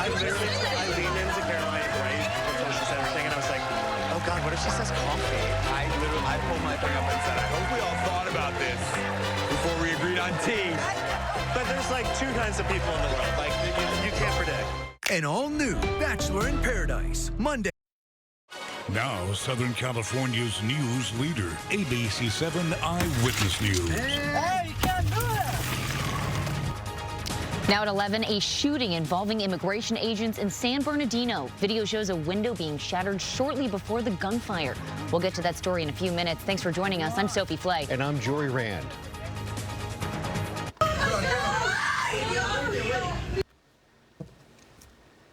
I leaned into Caroline right before she said everything, and I was like, oh God, what if she says coffee? I pulled my thing up and said, I hope we all thought about this before we agreed on tea. But there's like two kinds of people in the world. Like, you can't predict. An all-new Bachelor in Paradise, Monday. Now, Southern California's news leader, ABC 7 Eyewitness News. Hey, you can't do that! Now at 11, a shooting involving immigration agents in San Bernardino. Video shows a window being shattered shortly before the gunfire. We'll get to that story in a few minutes. Thanks for joining us. I'm Sophie Flay. And I'm Jory Rand.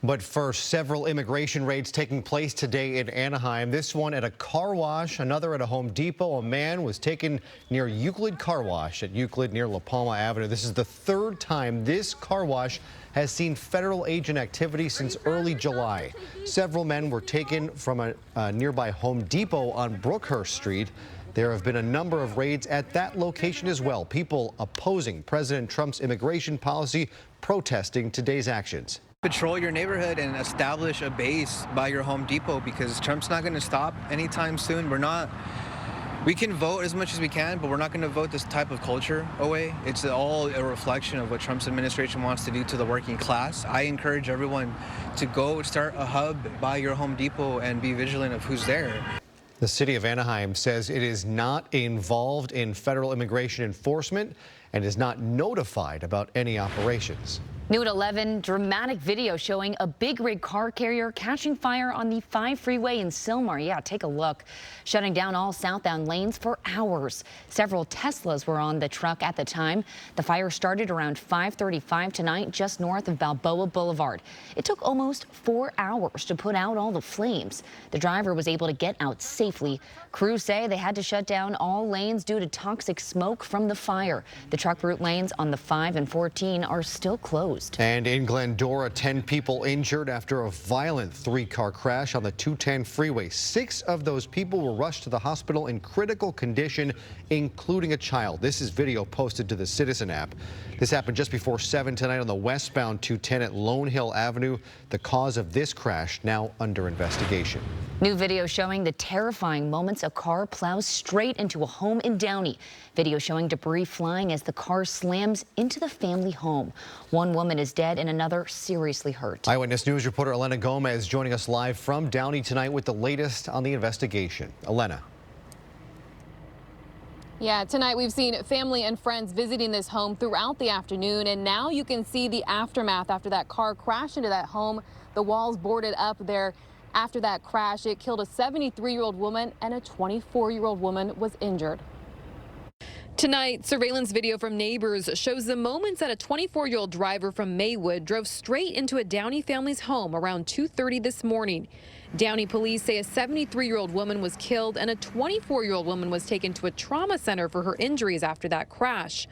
But first, several immigration raids taking place today in Anaheim. This one at a car wash, another at a Home Depot. A man was taken near Euclid Car Wash at Euclid near La Palma Avenue. This is the third time this car wash has seen federal agent activity since early July. Several men were taken from a nearby Home Depot on Brookhurst Street. There have been a number of raids at that location as well. People opposing President Trump's immigration policy protesting today's actions. Patrol your neighborhood and establish a base by your Home Depot, because Trump's not going to stop anytime soon. We can vote as much as we can, but we're not going to vote this type of culture away. It's all a reflection of what Trump's administration wants to do to the working class. I encourage everyone to go start a hub by your Home Depot and be vigilant of who's there. The city of Anaheim says it is not involved in federal immigration enforcement and is not notified about any operations. New at 11, dramatic video showing a big rig car carrier catching fire on the 5 freeway in Sylmar. Yeah, take a look. Shutting down all southbound lanes for hours. Several Teslas were on the truck at the time. The fire started around 5:35 tonight, just north of Balboa Boulevard. It took almost 4 hours to put out all the flames. The driver was able to get out safely. Crews say they had to shut down all lanes due to toxic smoke from the fire. The truck route lanes on the 5 and 14 are still closed. And in Glendora, 10 people injured after a violent 3-car crash on the 210 freeway. 6 of those people were rushed to the hospital in critical condition, including a child. This is video posted to the Citizen app. This happened just before 7 tonight on the westbound 210 at Lone Hill Avenue. The cause of this crash now under investigation. New video showing the terrifying moments a car plows straight into a home in Downey. Video showing debris flying as the car slams into the family home. One woman is dead and another seriously hurt. Eyewitness News reporter Elena Gomez joining us live from Downey tonight with the latest on the investigation. Elena. Yeah, tonight we've seen family and friends visiting this home throughout the afternoon, and now you can see the aftermath after that car crashed into that home. The walls boarded up there. After that crash, it killed a 73-year-old woman and a 24-year-old woman was injured. Tonight, surveillance video from neighbors shows the moments that a 24-year-old driver from Maywood drove straight into a Downey family's home around 2:30 this morning. Downey police say a 73-year-old woman was killed and a 24-year-old woman was taken to a trauma center for her injuries after that crash.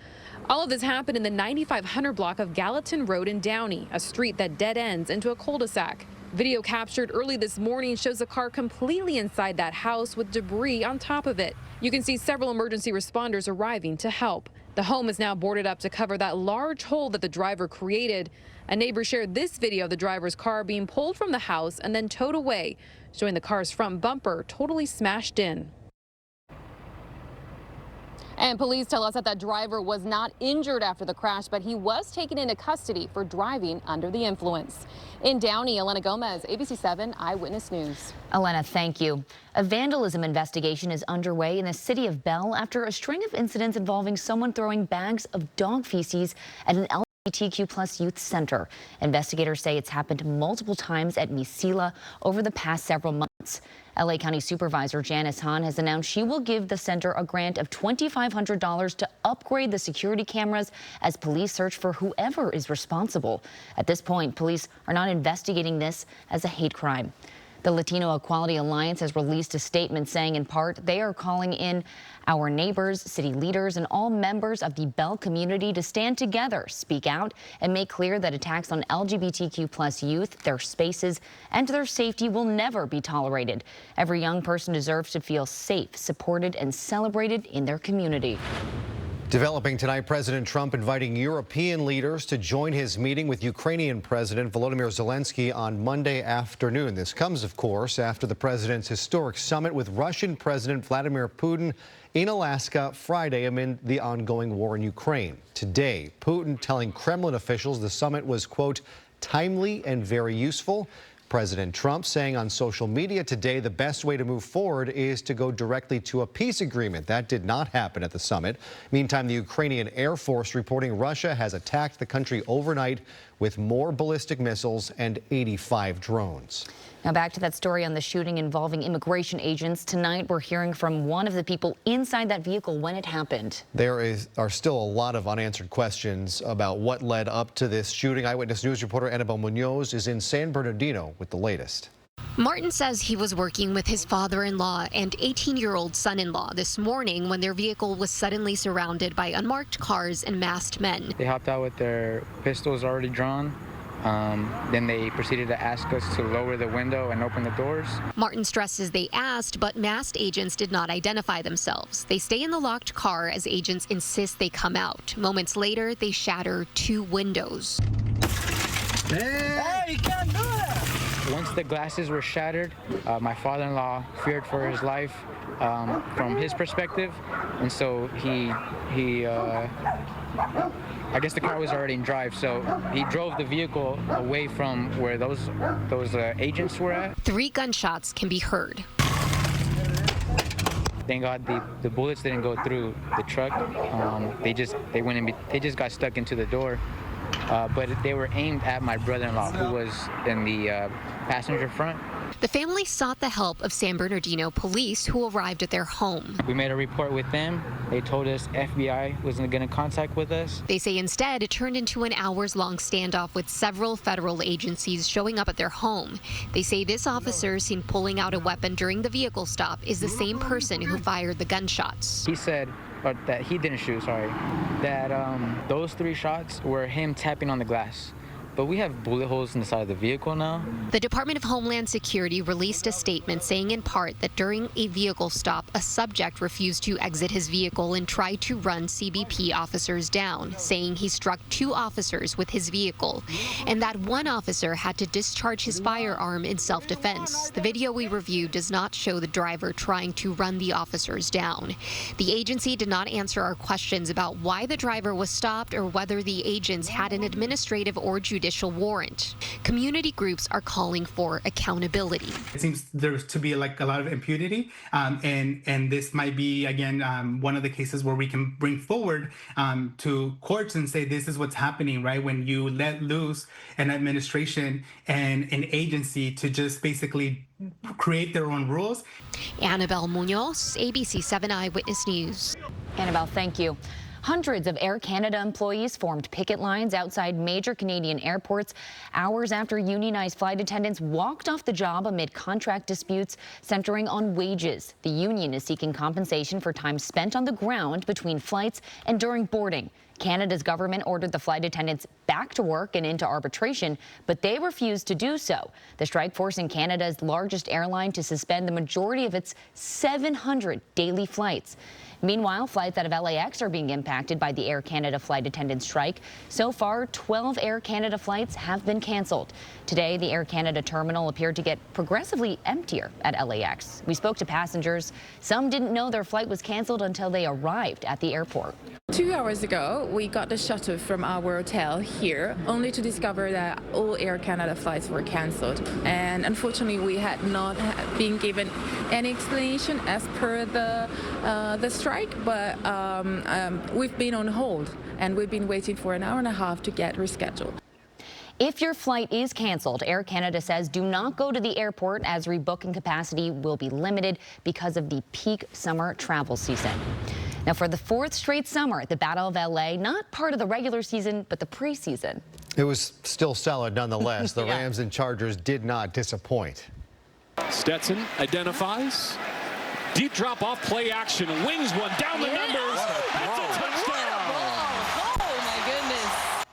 All of this happened in the 9500 block of Gallatin Road in Downey, a street that dead ends into a cul-de-sac. Video captured early this morning shows a car completely inside that house with debris on top of it. You can see several emergency responders arriving to help. The home is now boarded up to cover that large hole that the driver created. A neighbor shared this video of the driver's car being pulled from the house and then towed away, showing the car's front bumper totally smashed in. And police tell us that that driver was not injured after the crash, but he was taken into custody for driving under the influence. In Downey, Elena Gomez, ABC 7 Eyewitness News. Elena, thank you. A vandalism investigation is underway in the city of Bell after a string of incidents involving someone throwing bags of dog feces at an LGBTQ+ youth center. Investigators say it's happened multiple times at Misila over the past several months. LA County Supervisor Janice Hahn has announced she will give the center a grant of $2,500 to upgrade the security cameras as police search for whoever is responsible. At this point, police are not investigating this as a hate crime. The Latino Equality Alliance has released a statement saying, in part, they are calling in our neighbors, city leaders, and all members of the Bell community to stand together, speak out, and make clear that attacks on LGBTQ+ youth, their spaces, and their safety will never be tolerated. Every young person deserves to feel safe, supported, and celebrated in their community. Developing tonight, President Trump inviting European leaders to join his meeting with Ukrainian President Volodymyr Zelensky on Monday afternoon. This comes, of course, after the president's historic summit with Russian President Vladimir Putin in Alaska Friday amid the ongoing war in Ukraine. Today, Putin telling Kremlin officials the summit was, quote, timely and very useful. President Trump saying on social media today the best way to move forward is to go directly to a peace agreement. That did not happen at the summit. Meantime, the Ukrainian Air Force reporting Russia has attacked the country overnight with more ballistic missiles and 85 drones. Now back to that story on the shooting involving immigration agents. Tonight, we're hearing from one of the people inside that vehicle when it happened. There are still a lot of unanswered questions about what led up to this shooting. Eyewitness News reporter Annabelle Munoz is in San Bernardino with the latest. Martin says he was working with his father-in-law and 18-year-old son-in-law this morning when their vehicle was suddenly surrounded by unmarked cars and masked men. They hopped out with their pistols already drawn. Then they proceeded to ask us to lower the window and open the doors. Martin stresses they asked, but masked agents did not identify themselves. They stay in the locked car as agents insist they come out. Moments later, they shatter 2 windows. Hey, you can't do that! Once the glasses were shattered, my father-in-law feared for his life from his perspective, and so I guess the car was already in drive, so he drove the vehicle away from where those agents were at. 3 gunshots can be heard. Thank God the bullets didn't go through the truck. They just got stuck into the door. But they were aimed at my brother-in-law, who was in the passenger front. The family sought the help of San Bernardino police, who arrived at their home. We made a report with them. They told us FBI wasn't going to contact with us. They say instead it turned into an hours-long standoff with several federal agencies showing up at their home. They say this officer seen pulling out a weapon during the vehicle stop is the same person who fired the gunshots. He said, or that he didn't shoot, sorry, that those 3 shots were him tapping on the glass. But we have bullet holes in the side of the vehicle now. The Department of Homeland Security released a statement saying in part that during a vehicle stop, a subject refused to exit his vehicle and tried to run CBP officers down, saying he struck 2 officers with his vehicle, and that one officer had to discharge his firearm in self-defense. The video we reviewed does not show the driver trying to run the officers down. The agency did not answer our questions about why the driver was stopped or whether the agents had an administrative or judicial warrant. Community groups are calling for accountability. It seems there's to be like a lot of impunity, and this might be again one of the cases where we can bring forward to courts and say this is what's happening, right? When you let loose an administration and an agency to just basically create their own rules. Annabelle Munoz, ABC 7 Eyewitness News. Annabelle, thank you. Hundreds of Air Canada employees formed picket lines outside major Canadian airports hours after unionized flight attendants walked off the job amid contract disputes centering on wages. The union is seeking compensation for time spent on the ground between flights and during boarding. Canada's government ordered the flight attendants back to work and into arbitration, but they refused to do so. The strike forcing Canada's largest airline to suspend the majority of its 700 daily flights. Meanwhile, flights out of LAX are being impacted by the Air Canada flight attendant strike. So far, 12 Air Canada flights have been canceled. Today, the Air Canada terminal appeared to get progressively emptier at LAX. We spoke to passengers. Some didn't know their flight was canceled until they arrived at the airport. 2 hours ago, we got the shuttle from our hotel here, only to discover that all Air Canada flights were cancelled. And unfortunately, we had not been given any explanation as per the strike, but we've been on hold, and we've been waiting for an hour and a half to get rescheduled. If your flight is canceled, Air Canada says do not go to the airport as rebooking capacity will be limited because of the peak summer travel season. Now, for the 4th straight summer, the Battle of LA, not part of the regular season, but the preseason. It was still solid nonetheless. The Rams and Chargers did not disappoint. Stetson identifies. Deep drop off play action. Wings one down the numbers. That's a touchdown. Oh, my goodness.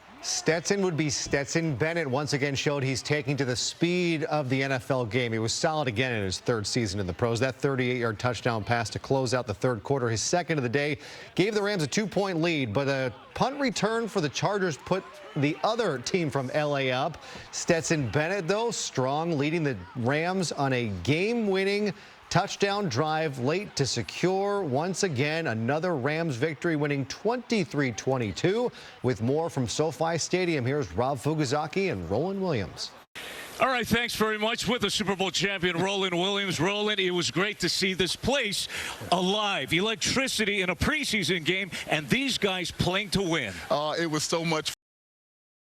Stetson would be Stetson Bennett. Once again showed he's taking to the speed of the NFL game. He was solid again in his third season in the pros. That 38-yard touchdown pass to close out the third quarter, his second of the day, gave the Rams a 2-point lead. But a punt return for the Chargers put the other team from LA up. Stetson Bennett, though, strong, leading the Rams on a game-winning touchdown drive late to secure, once again, another Rams victory, winning 23-22. With more from SoFi Stadium, here's Rob Fugazaki and Roland Williams. All right, thanks very much. With the Super Bowl champion, Roland Williams. Roland, it was great to see this place alive. Electricity in a preseason game, and these guys playing to win. It was so much